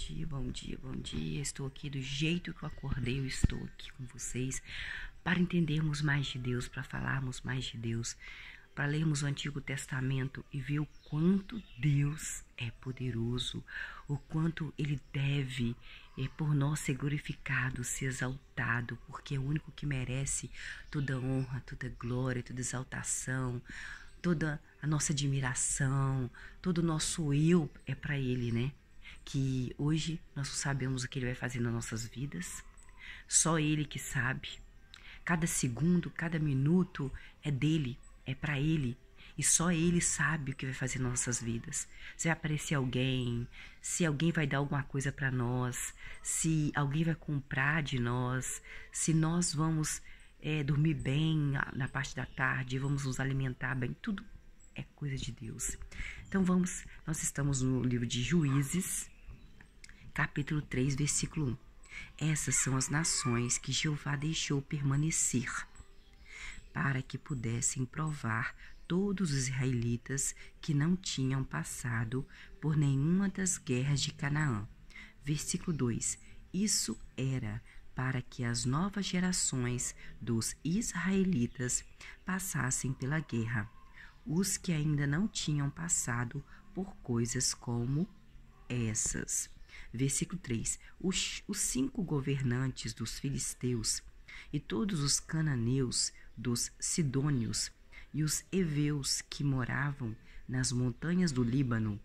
bom dia, bom dia. Estou aqui do jeito que eu acordei, eu estou aqui com vocês para entendermos mais de Deus, para falarmos mais de Deus, para lermos o Antigo Testamento e ver o quanto Deus é poderoso, o quanto Ele deve, por nós, ser glorificado, ser exaltado, porque é o único que merece toda honra, toda glória, toda exaltação, toda a nossa admiração, todo o nosso eu é para Ele, né? Que hoje nós sabemos o que Ele vai fazer nas nossas vidas, só Ele que sabe. Cada segundo, cada minuto é dele, é para Ele, e só Ele sabe o que vai fazer nas nossas vidas. Se vai aparecer alguém, se alguém vai dar alguma coisa para nós, se alguém vai comprar de nós, se nós vamos dormir bem na parte da tarde, vamos nos alimentar bem, tudo é coisa de Deus. Então nós estamos no livro de Juízes, capítulo 3, versículo 1. Essas são as nações que Jeová deixou permanecer, para que pudessem provar todos os israelitas que não tinham passado por nenhuma das guerras de Canaã. Versículo 2. Isso era para que as novas gerações dos israelitas passassem pela guerra, os que ainda não tinham passado por coisas como essas. Versículo 3. Os 5 governantes dos filisteus e todos os cananeus, dos sidônios e os heveus que moravam nas montanhas do Líbano,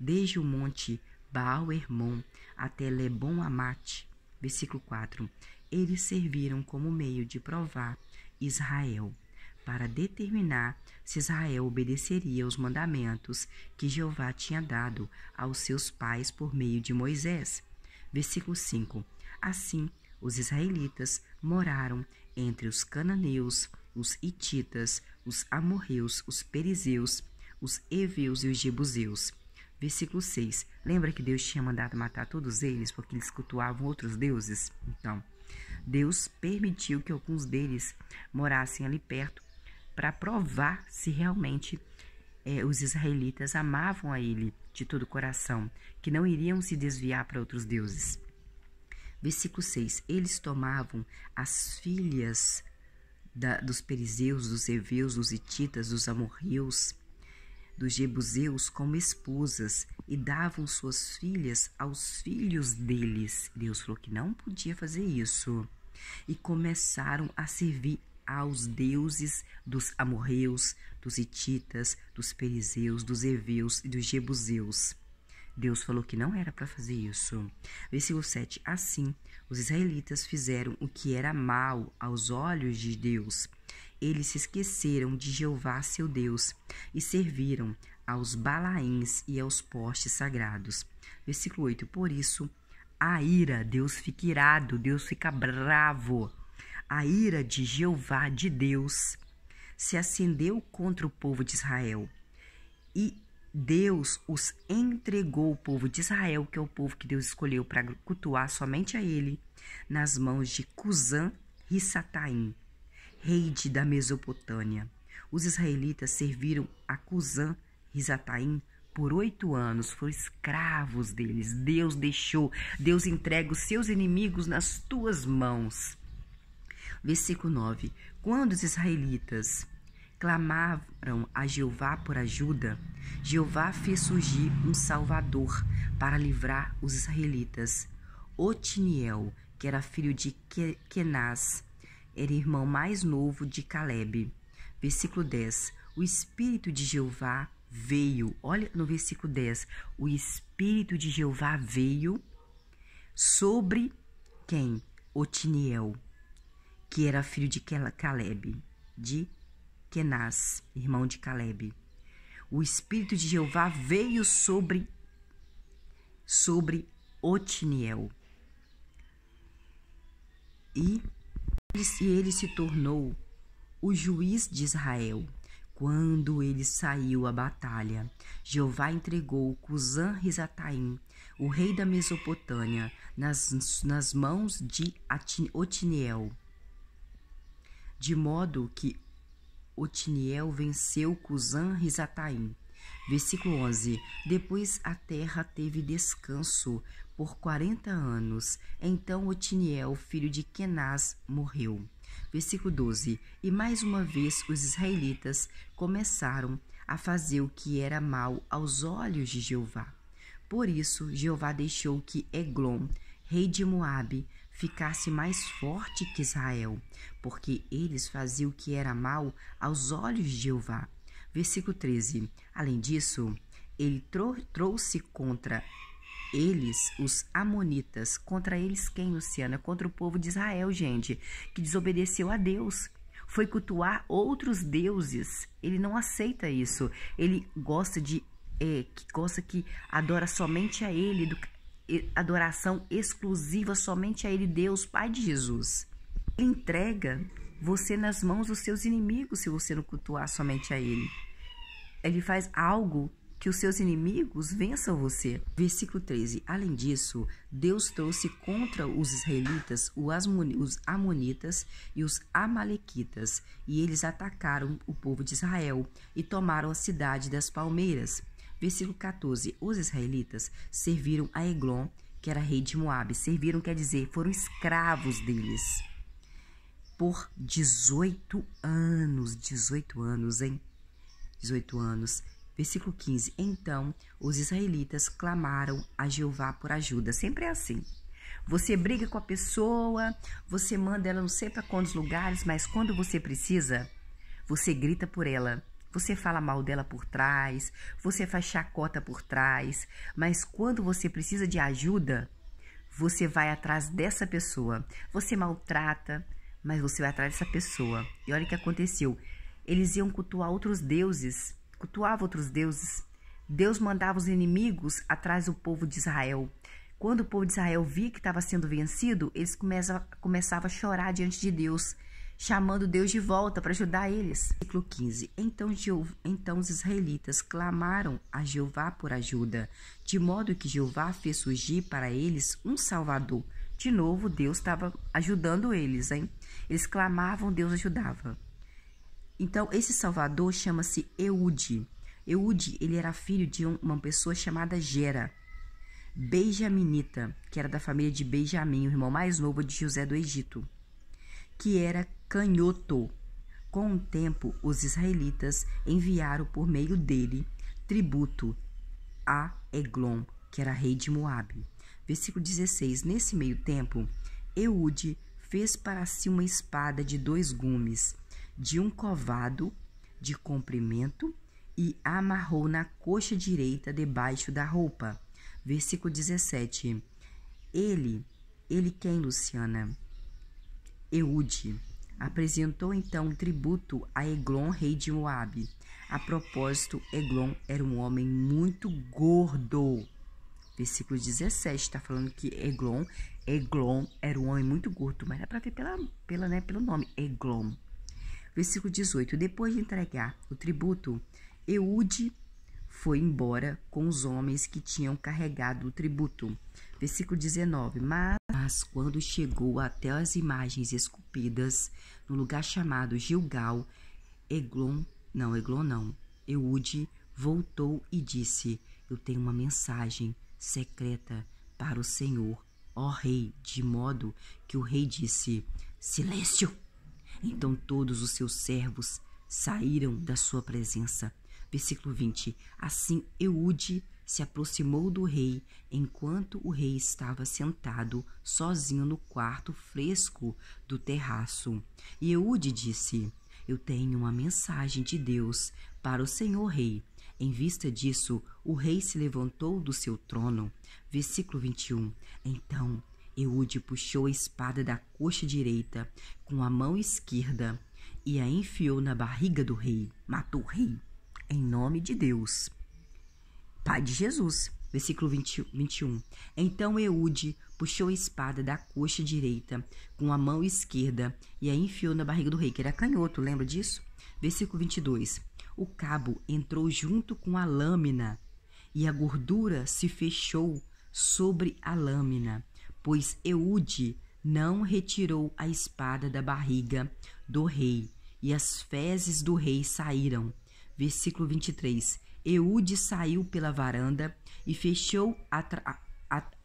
desde o monte Baal-Hermon até Lebon-Amate. Versículo 4. Eles serviram como meio de provar Israel, para determinar se Israel obedeceria aos mandamentos que Jeová tinha dado aos seus pais por meio de Moisés. Versículo 5. Assim, os israelitas moraram entre os cananeus, os hititas, os amorreus, os perizeus, os heveus e os jebuseus. Versículo 6. Lembra que Deus tinha mandado matar todos eles porque eles cultuavam outros deuses? Então, Deus permitiu que alguns deles morassem ali perto para provar se realmente os israelitas amavam a Ele de todo o coração, que não iriam se desviar para outros deuses. Versículo 6. Eles tomavam as filhas dos perizeus, dos heveus, dos hititas, dos amorreus, dos jebuseus como esposas e davam suas filhas aos filhos deles. Deus falou que não podia fazer isso. E começaram a servir aos deuses dos amorreus, dos hititas, dos perizeus, dos heveus e dos jebuseus. Deus falou que não era para fazer isso. Versículo 7. Assim, os israelitas fizeram o que era mal aos olhos de Deus. Eles se esqueceram de Jeová, seu Deus, e serviram aos Balaíns e aos postes sagrados. Versículo 8. Por isso, a ira, Deus fica irado, Deus fica bravo. A ira de Jeová, de Deus, se acendeu contra o povo de Israel. E Deus os entregou, o povo de Israel, que é o povo que Deus escolheu para cultuar somente a Ele, nas mãos de Cusã-Risataim, rei da Mesopotâmia. Os israelitas serviram a Cusã-Risataim por 8 anos, foram escravos deles. Deus entrega os seus inimigos nas tuas mãos. Versículo 9. Quando os israelitas clamaram a Jeová por ajuda, Jeová fez surgir um salvador para livrar os israelitas. Otiniel, que era filho de Kenaz, era irmão mais novo de Calebe. Versículo 10. O Espírito de Jeová veio, olha no versículo 10, o Espírito de Jeová veio sobre quem? Otiniel, que era filho de Calebe, de Kenaz, irmão de Calebe. O Espírito de Jeová veio sobre Otiniel. E ele se tornou o juiz de Israel. Quando ele saiu à batalha, Jeová entregou Cusã-Risataim, o rei da Mesopotâmia, nas mãos de Otiniel, de modo que Otiniel venceu Cusã-Risataim. Versículo 11. Depois a terra teve descanso por 40 anos. Então Otiniel, filho de Kenaz, morreu. Versículo 12. E mais uma vez os israelitas começaram a fazer o que era mal aos olhos de Jeová. Por isso, Jeová deixou que Eglon, rei de Moabe, ficasse mais forte que Israel, porque eles faziam o que era mal aos olhos de Jeová. Versículo 13. Além disso, ele trouxe contra eles os amonitas. Contra eles quem, Luciana? Contra o povo de Israel, gente, que desobedeceu a Deus. Foi cultuar outros deuses. Ele não aceita isso. Ele gosta que adora somente a ele, adoração exclusiva somente a ele, Deus, Pai de Jesus. Ele entrega você nas mãos dos seus inimigos se você não cultuar somente a ele. Ele faz algo que os seus inimigos vençam você. Versículo 13. Além disso, Deus trouxe contra os israelitas os amonitas e os amalequitas, e eles atacaram o povo de Israel e tomaram a cidade das palmeiras. Versículo 14. Os israelitas serviram a Eglon, que era rei de Moabe. Serviram quer dizer, foram escravos deles por 18 anos. 18 anos, hein? 18 anos. Versículo 15. Então, os israelitas clamaram a Jeová por ajuda. Sempre é assim. Você briga com a pessoa, você manda ela não sei para quantos lugares, mas quando você precisa, você grita por ela. Você fala mal dela por trás, você faz chacota por trás, mas quando você precisa de ajuda, você vai atrás dessa pessoa. Você maltrata, mas você vai atrás dessa pessoa. E olha o que aconteceu. Eles iam cultuar outros deuses, cultuavam outros deuses. Deus mandava os inimigos atrás do povo de Israel. Quando o povo de Israel via que estava sendo vencido, eles começavam a chorar diante de Deus, chamando Deus de volta para ajudar eles. Versículo 15. Então os israelitas clamaram a Jeová por ajuda, de modo que Jeová fez surgir para eles um Salvador. De novo, Deus estava ajudando eles, hein? Eles clamavam, Deus ajudava. Então, esse Salvador chama-se Eude. Eude, ele era filho de uma pessoa chamada Gera, benjaminita, que era da família de Benjamim, o irmão mais novo de José do Egito, que era canhoto. Com o tempo, os israelitas enviaram por meio dele tributo a Eglon, que era rei de Moabe. Versículo 16. Nesse meio tempo, Eude fez para si uma espada de 2 gumes, de um covado de comprimento, e a amarrou na coxa direita debaixo da roupa. Versículo 17. Ele quem, Luciana? Eude apresentou então tributo a Eglon, rei de Moabe. A propósito, Eglon era um homem muito gordo. Versículo 17 está falando que Eglon era um homem muito gordo, mas dá para ver pelo nome, Eglon. Versículo 18. Depois de entregar o tributo, Eude foi embora com os homens que tinham carregado o tributo. Versículo 19. Mas quando chegou até as imagens esculpidas no lugar chamado Gilgal, Eude voltou e disse: eu tenho uma mensagem secreta para o Senhor, ó rei, de modo que o rei disse: silêncio! Então todos os seus servos saíram da sua presença. Versículo 20. Assim Eude se aproximou do rei, enquanto o rei estava sentado sozinho no quarto fresco do terraço. E Eude disse: eu tenho uma mensagem de Deus para o Senhor rei. Em vista disso, o rei se levantou do seu trono. Versículo 21. Então Eude puxou a espada da coxa direita com a mão esquerda e a enfiou na barriga do rei. Matou o rei, em nome de Deus, Pai de Jesus. Versículo 21. Então Eude puxou a espada da coxa direita com a mão esquerda e a enfiou na barriga do rei, que era canhoto, lembra disso? Versículo 22. O cabo entrou junto com a lâmina e a gordura se fechou sobre a lâmina, pois Eude não retirou a espada da barriga do rei, e as fezes do rei saíram. Versículo 23. Eude saiu pela varanda e fechou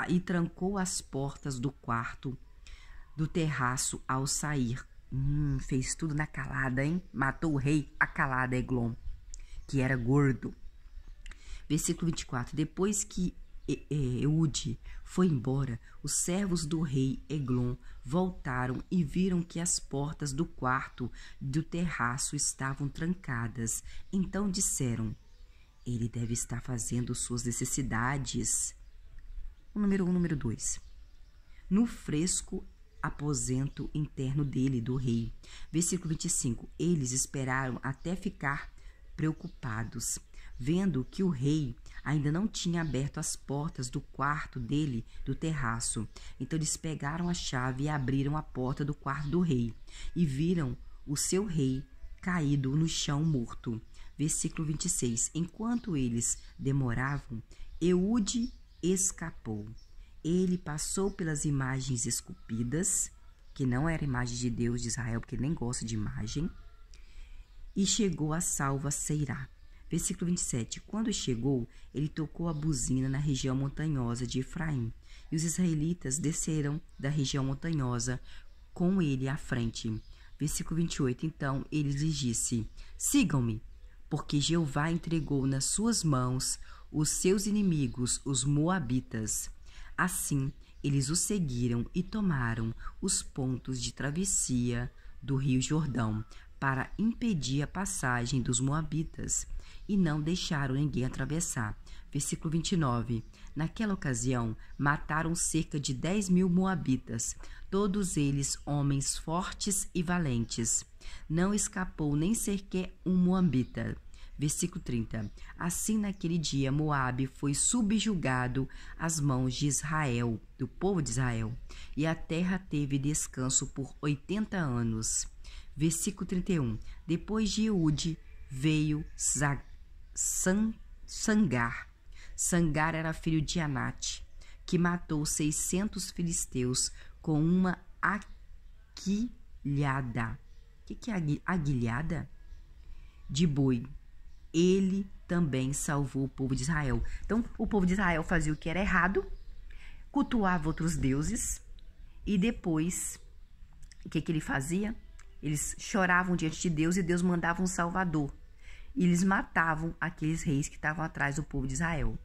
e trancou as portas do quarto do terraço ao sair. Fez tudo na calada, hein? Matou o rei a calada, Eglon, que era gordo. Versículo 24. Depois que Eude foi embora, os servos do rei Eglon voltaram e viram que as portas do quarto do terraço estavam trancadas. Então disseram: ele deve estar fazendo suas necessidades. Número 1, número 2. No fresco aposento interno dele, do rei. Versículo 25. Eles esperaram até ficar preocupados, vendo que o rei ainda não tinha aberto as portas do quarto dele, do terraço. Então eles pegaram a chave e abriram a porta do quarto do rei e viram o seu rei caído no chão morto. Versículo 26. Enquanto eles demoravam, Eude escapou. Ele passou pelas imagens esculpidas, que não era imagem de Deus de Israel, porque ele nem gosta de imagem, e chegou a salva Seirá. Versículo 27. Quando chegou, ele tocou a buzina na região montanhosa de Efraim, e os israelitas desceram da região montanhosa com ele à frente. Versículo 28. Então ele lhes disse: sigam-me, porque Jeová entregou nas suas mãos os seus inimigos, os moabitas. Assim, eles o seguiram e tomaram os pontos de travessia do rio Jordão para impedir a passagem dos moabitas, e não deixaram ninguém atravessar. Versículo 29. Naquela ocasião, mataram cerca de 10.000 moabitas, todos eles homens fortes e valentes. Não escapou nem sequer um moabita. Versículo 30. Assim, naquele dia, Moabe foi subjugado às mãos de Israel, do povo de Israel, e a terra teve descanso por 80 anos. Versículo 31. Depois de Eude veio Sangar. Sangar era filho de Anate, que matou 600 filisteus com uma aguilhada. O que é aguilhada? De boi. Ele também salvou o povo de Israel. Então, o povo de Israel fazia o que era errado, cultuava outros deuses, e depois, o que ele fazia? Eles choravam diante de Deus e Deus mandava um salvador. E eles matavam aqueles reis que estavam atrás do povo de Israel.